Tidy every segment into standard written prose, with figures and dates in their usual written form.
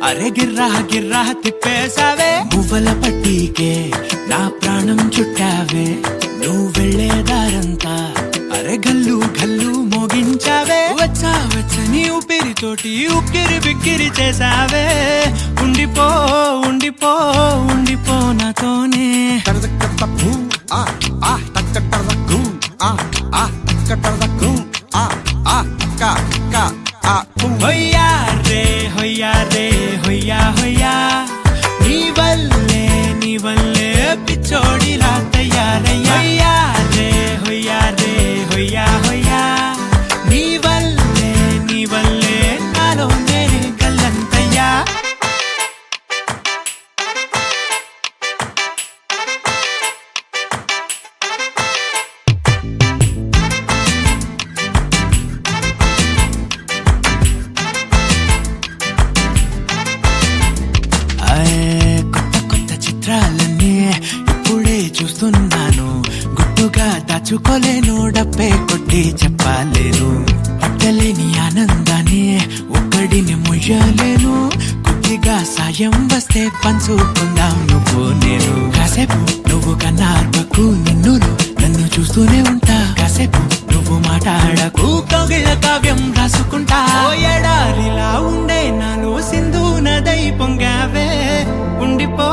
అరే గిర్రా గిర్రా తిప్పేసావే మువ్వల పట్టీకే నా ప్రాణం చుట్టావే నువ్వు వెళ్లేదారంతా అరే గల్లు గల్లు మోగించావే వచ్చా వచ్చని ఊపిరితోటి ఉక్కిరి బిక్కిరి చేసావే ఉండిపో ఉండిపో ఉండిపో నాతోనే హొయ్యా రే హొయ్యా రే హొయ్యా హొయ్యా నీ వల్లే పిచ్చోడిలా తయారయ్యా హొయ్యా రే హొయ్యా హొయ్యా నీ వల్లే నాలో నేనే గల్లంతయ్యా కొత్త చిత్రాలన్నీ ఇప్పుడే చూస్తున్నాను గుట్టుగా దాచుకోలేను డబ్బే కొట్టి చెప్పలేను పట్టలేని ఆనందాన్ని ఒక్కడిని ముయ్యలేను కొద్దిగా సాయం వస్తే పంచుకుందాం నువ్వు నేను కాసేపు నువ్వు కన్నార్పకు నిన్ను నన్ను చూస్తూనే ఉంటా కాసేపు నువ్వు మాట్లాడకు కవిల కావ్యం రాసుకుంటా ఎడారిలా ఉండే నాలో సింధు నదై పొంగావే ఉండిపో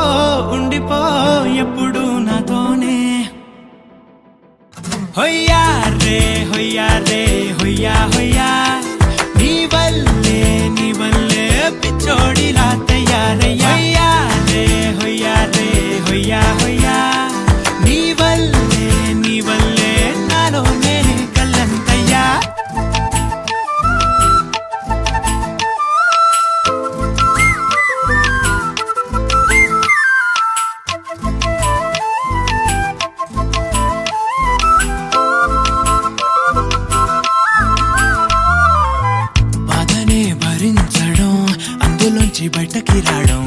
ఉండిపో ఎప్పుడు నాతోనే హొయ్యా రే హొయ్యా రే హొయ్యా హొయ్యా నీ వల్లే పిచ్చోడిలా తయారయ్యా హొయ్యా రే హొయ్యా హొయ్యా నీ వల్లే నాలో నేనే గల్లంతయ్యా భరించడం అందులోంచి బయటకి రావడం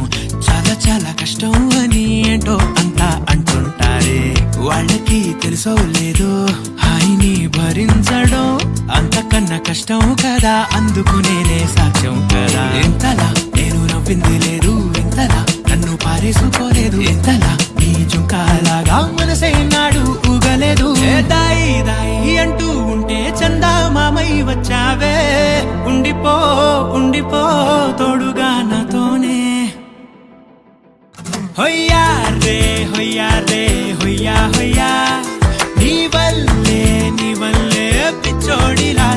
చాలా చాలా కష్టం అని ఏంటో అంతా అంటుంటారే వాళ్ళకి తెలుసో లేదో హాయిని భరించడం అంతకన్నా కష్టం కదా అందుకు నేనే సాక్ష్యం కదా ఎంతలా నేను నవ్వింది లేదు ఎంతలా నన్ను పారేసుకోలేదు ఎంతలా నీ జుంకాలాగా మనసే నాడు ఊగలేదు దాయి దాయి అంటూ ఉంటే చందా మామై వచ్చావే ఉండిపో ఉండిపో తోడుగా నాతోనే హొయ్యా రే హొయ్యా రే హొయ్యా హొయ్యా నీ వల్లే పిచ్చోడిలా